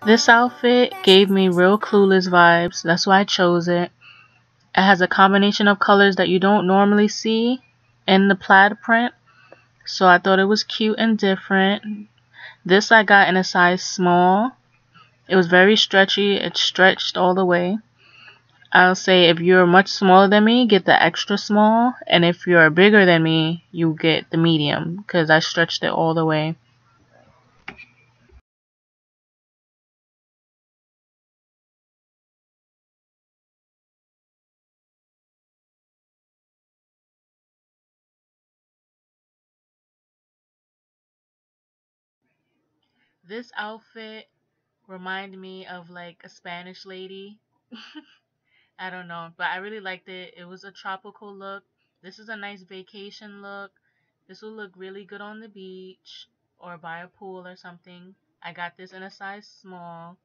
This outfit gave me real Clueless vibes. That's why I chose it. It has a combination of colors that you don't normally see in the plaid print. So I thought it was cute and different. This I got in a size small. It was very stretchy. It stretched all the way. I'll say if you're much smaller than me, get the extra small. And if you're bigger than me, you get the medium because I stretched it all the way. This outfit reminded me of like a Spanish lady. I don't know, but I really liked it. It was a tropical look. This is a nice vacation look. This will look really good on the beach or by a pool or something. I got this in a size small.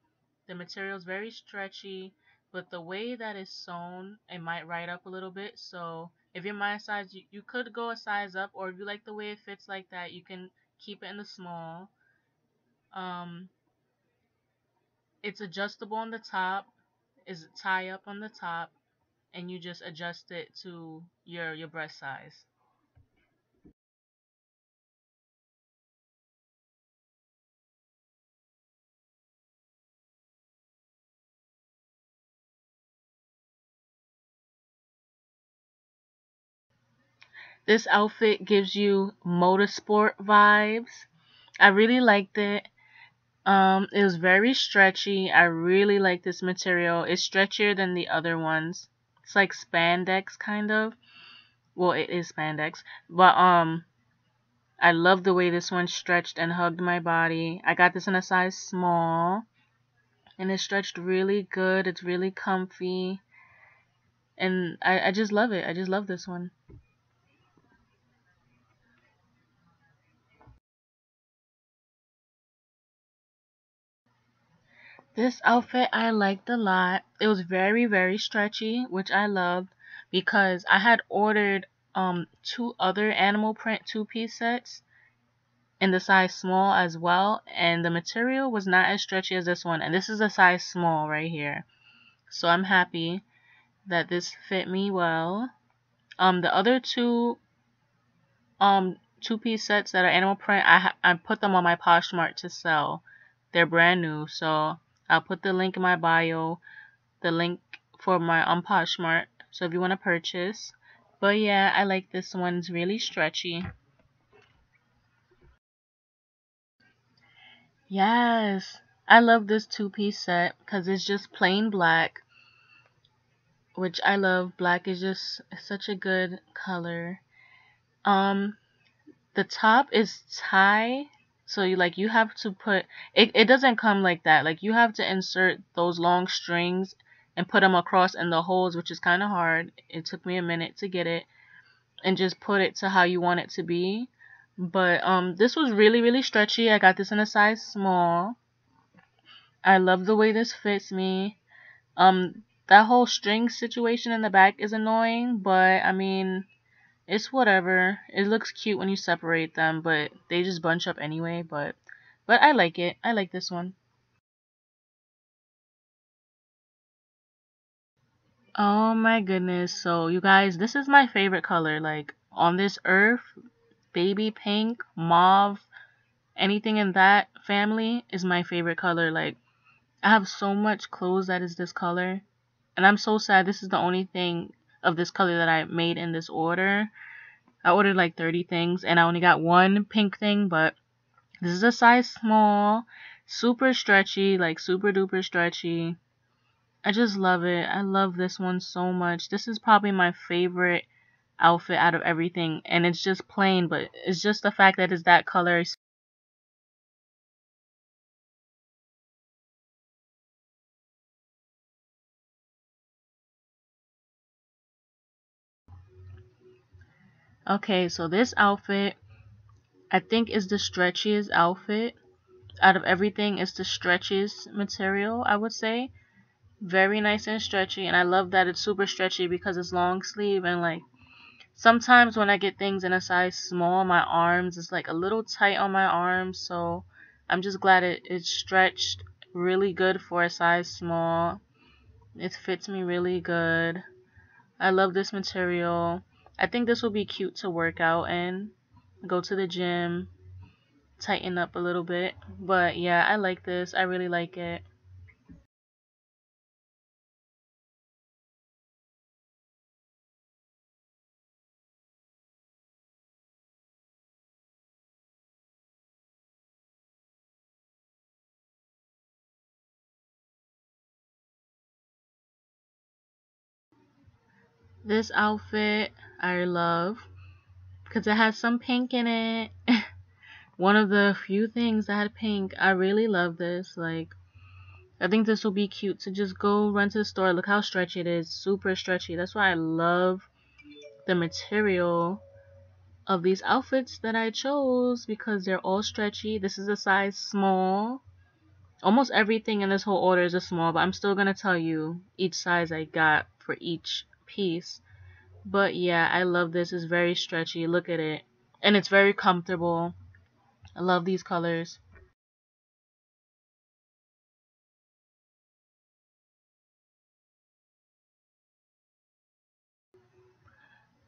The material is very stretchy, but the way that it's sewn, it might ride up a little bit. So if you're my size, you could go a size up, or if you like the way it fits like that, you can keep it in the small. Um, it's adjustable on the top. Is tie up on the top, and you just adjust it to your breast size. This outfit gives you motorsport vibes. I really liked it. It was very stretchy. I really like this material. It's stretchier than the other ones. It's like spandex kind of. Well, it is spandex, but I love the way this one stretched and hugged my body. I got this in a size small, and it stretched really good. It's really comfy, and I just love it. I just love this one. This outfit I liked a lot. It was very, very stretchy, which I loved because I had ordered two other animal print two-piece sets in the size small as well, and the material was not as stretchy as this one, and this is a size small right here. So I'm happy that this fit me well. The other two-piece sets that are animal print, I put them on my Poshmark to sell. They're brand new, so I'll put the link in my bio, the link for my Poshmark, so if you want to purchase. But yeah, I like this one. It's really stretchy. Yes, I love this two-piece set because it's just plain black, which I love. Black is just such a good color. Um, the top is tie, so you have to put it doesn't come like that. Like you have to insert those long strings and put them across in the holes, which is kind of hard. It took me a minute to get it and just put it to how you want it to be. But this was really, really stretchy. I got this in a size small. I love the way this fits me. That whole string situation in the back is annoying, but I mean, it's whatever. It looks cute when you separate them, but they just bunch up anyway, but I like it. I like this one. Oh my goodness. So, you guys, this is my favorite color. Like on this earth, baby pink, mauve, anything in that family is my favorite color. Like I have so much clothes that is this color, and I'm so sad this is the only thing of this color that I made in this order. I ordered like 30 things and I only got one pink thing, but this is a size small, super stretchy, like super duper stretchy. I just love it. I love this one so much. This is probably my favorite outfit out of everything, and it's just plain, but it's just the fact that it's that color. Okay, so this outfit I think is the stretchiest outfit out of everything. It's the stretchiest material, I would say. Very nice and stretchy, and I love that it's super stretchy because it's long sleeve. And like sometimes when I get things in a size small, my arms is like a little tight on my arms, so I'm just glad it's stretched really good for a size small. It fits me really good. I love this material. I think this will be cute to work out in. Go to the gym, tighten up a little bit. But yeah, I like this. I really like it. This outfit I love because it has some pink in it. One of the few things that had pink. I really love this. Like, I think this will be cute to just go run to the store. Look how stretchy it is. Super stretchy. That's why I love the material of these outfits that I chose because they're all stretchy. This is a size small. Almost everything in this whole order is a small, but I'm still going to tell you each size I got for each piece. But yeah, I love this. It's very stretchy. Look at it. And it's very comfortable. I love these colors.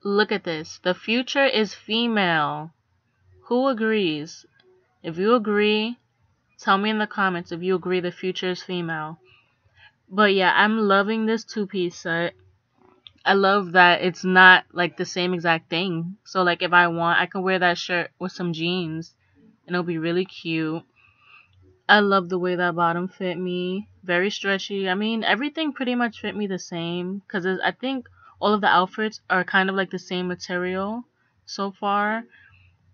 Look at this. The future is female. Who agrees? If you agree, tell me in the comments if you agree the future is female. But yeah, I'm loving this two-piece set. I love that it's not like the same exact thing. So like if I want, I can wear that shirt with some jeans and it'll be really cute. I love the way that bottom fit me. Very stretchy. I mean, everything pretty much fit me the same because I think all of the outfits are kind of like the same material so far.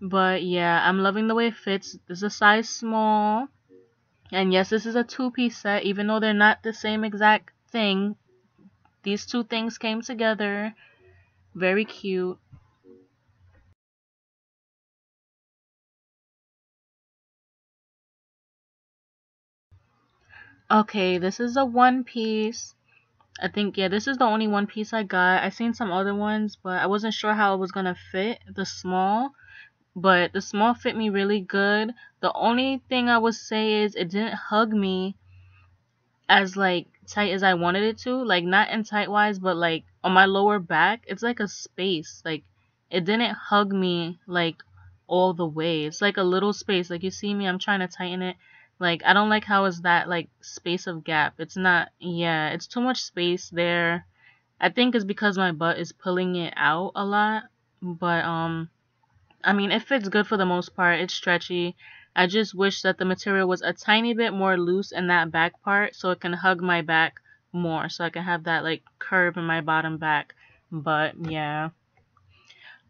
But yeah, I'm loving the way it fits. This is a size small. And yes, this is a two-piece set, even though they're not the same exact thing. These two things came together. Very cute. Okay, this is a one piece. I think, yeah, this is the only one piece I got. I seen some other ones, but I wasn't sure how it was gonna fit the small. But the small fit me really good. The only thing I would say is it didn't hug me as like tight as I wanted it to. Like not in tight wise, but like on my lower back, it's like a space. Like it didn't hug me like all the way. It's like a little space. Like you see me, I'm trying to tighten it. Like I don't like how is that like space of gap. It's not, yeah, it's too much space there. I think it's because my butt is pulling it out a lot. But I mean, it fits good for the most part. It's stretchy. I just wish that the material was a tiny bit more loose in that back part so it can hug my back more. So I can have that like curve in my bottom back. But yeah.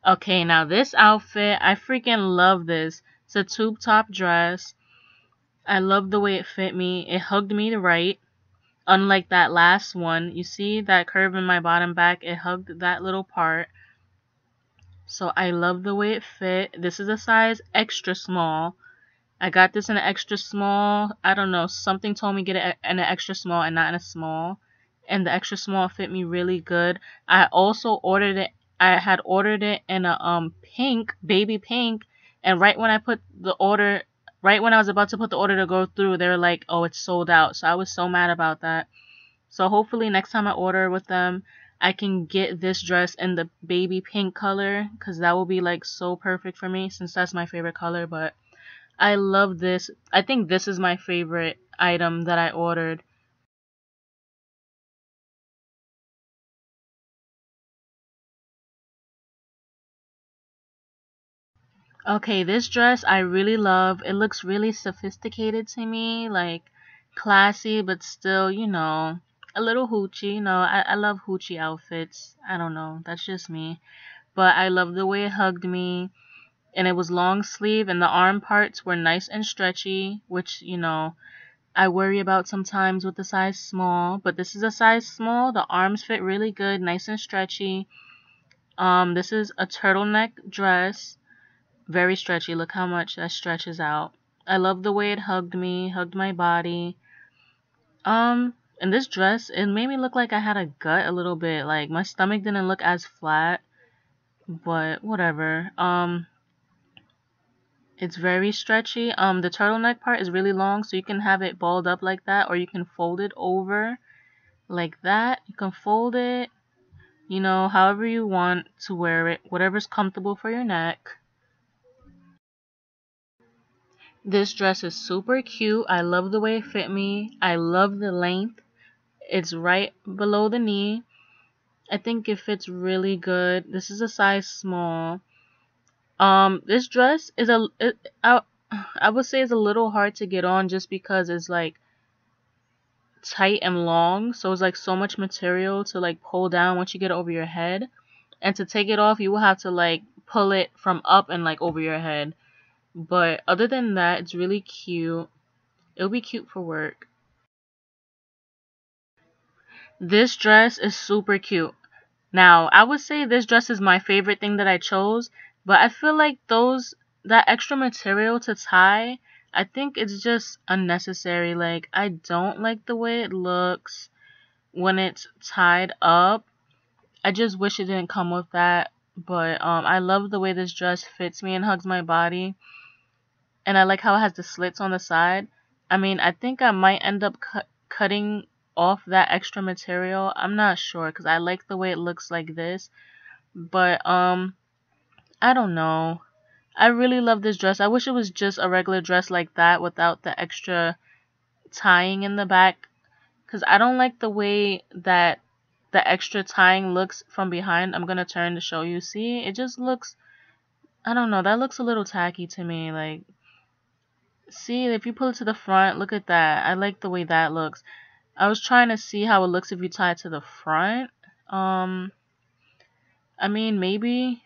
Okay, now this outfit, I freaking love this. It's a tube top dress. I love the way it fit me. It hugged me right. Unlike that last one, you see that curve in my bottom back? It hugged that little part. So I love the way it fit. This is a size extra small. I got this in an extra small. I don't know. Something told me get it in an extra small and not in a small. And the extra small fit me really good. I also ordered it. I had ordered it in a pink, baby pink. And right when I was about to put the order to go through, they were like, "Oh, it's sold out." So I was so mad about that. So hopefully next time I order with them, I can get this dress in the baby pink color because that will be like so perfect for me since that's my favorite color. But I love this. I think this is my favorite item that I ordered. Okay, this dress I really love. It looks really sophisticated to me, like classy, but still, a little hoochie. I love hoochie outfits. I don't know. That's just me. But I love the way it hugged me. And it was long sleeve, and the arm parts were nice and stretchy, which, I worry about sometimes with the size small. But this is a size small. The arms fit really good, nice and stretchy. This is a turtleneck dress. Very stretchy. Look how much that stretches out. I love the way it hugged me, hugged my body. In this dress, it made me look like I had a gut a little bit. Like my stomach didn't look as flat, but whatever. It's very stretchy. The turtleneck part is really long, so you can have it balled up like that, or you can fold it over like that. You can fold it, you know, however you want to wear it, whatever's comfortable for your neck. This dress is super cute. I love the way it fit me. I love the length. It's right below the knee. I think it fits really good. This is a size small. This dress is I would say it's a little hard to get on just because it's like tight and long, so it's like so much material to like pull down once you get it over your head, and to take it off you will have to like pull it from up and like over your head. But other than that, it's really cute. It'll be cute for work. This dress is super cute. Now, I would say this dress is my favorite thing that I chose, but I feel like that extra material to tie, I think it's just unnecessary. Like, I don't like the way it looks when it's tied up. I just wish it didn't come with that. But I love the way this dress fits me and hugs my body. And I like how it has the slits on the side. I mean, I think I might end up cutting off that extra material. I'm not sure because I like the way it looks like this. But I don't know. I really love this dress. I wish it was just a regular dress like that without the extra tying in the back, because I don't like the way that the extra tying looks from behind. I'm gonna turn to show you. See, it just looks, I don't know, that looks a little tacky to me. Like, see, if you pull it to the front, look at that. I like the way that looks. I was trying to see how it looks if you tie it to the front. I mean, maybe,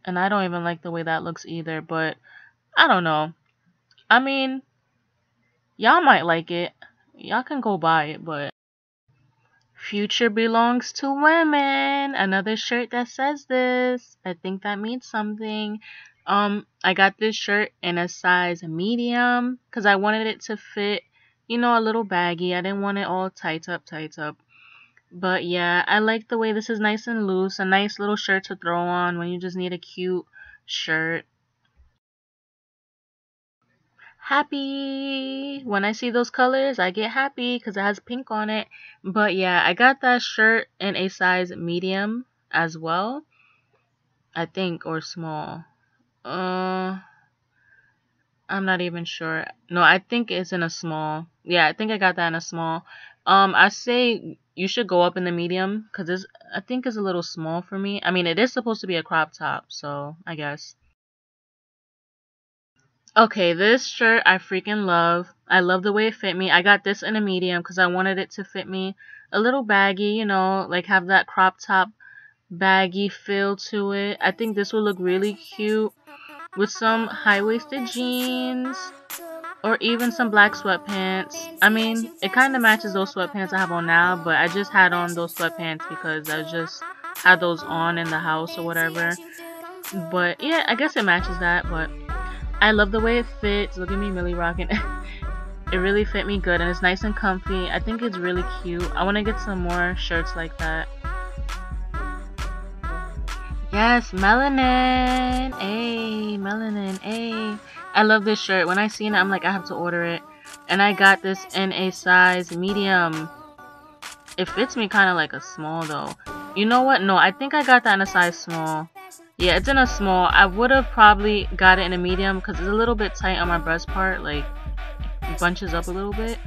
and I don't even like the way that looks either, but I don't know. I mean, y'all might like it. Y'all can go buy it, but future belongs to women. Another shirt that says this. I think that means something. I got this shirt in a size medium because I wanted it to fit, you know, a little baggy. I didn't want it all tight up, tight up. But yeah, I like the way this is nice and loose. A nice little shirt to throw on when you just need a cute shirt. Happy. When I see those colors, I get happy because it has pink on it. But yeah, I got that shirt in a size medium as well, I think, or small. I'm not even sure. No, I think it's in a small. Yeah, I think I got that in a small. I say you should go up in the medium because I think it's a little small for me. I mean, it is supposed to be a crop top, so I guess. Okay, this shirt I freaking love. I love the way it fit me. I got this in a medium because I wanted it to fit me a little baggy, you know, like have that crop top baggy feel to it. I think this will look really cute with some high-waisted jeans or even some black sweatpants. I mean, it kind of matches those sweatpants I have on now, but I just had on those sweatpants because I just had those on in the house or whatever. But yeah, I guess it matches that, but I love the way it fits. Look at me really rocking. It really fit me good and it's nice and comfy. I think it's really cute. I want to get some more shirts like that. Yes, melanin. Hey, melanin. Hey. I love this shirt. When I seen it, I'm like, I have to order it. And I got this in a size medium. It fits me kind of like a small though. You know what? No, I think I got that in a size small. Yeah, it's in a small. I would have probably got it in a medium because it's a little bit tight on my breast part. Like, it bunches up a little bit.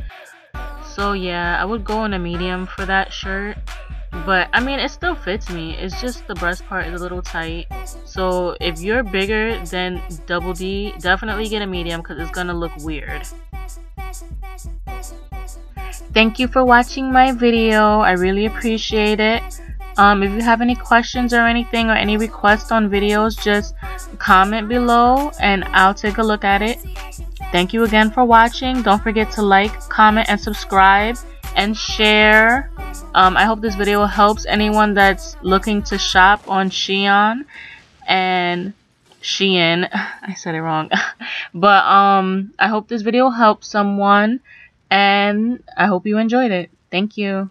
So yeah, I would go in a medium for that shirt. But I mean, it still fits me. It's just the breast part is a little tight. So if you're bigger than double D, definitely get a medium because it's gonna look weird. Thank you for watching my video. I really appreciate it. If you have any questions or anything or any requests on videos, just comment below and I'll take a look at it. Thank you again for watching. Don't forget to like, comment, and subscribe and share. I hope this video helps anyone that's looking to shop on SHEIN and SHEIN. I said it wrong. But I hope this video helped someone and I hope you enjoyed it. Thank you.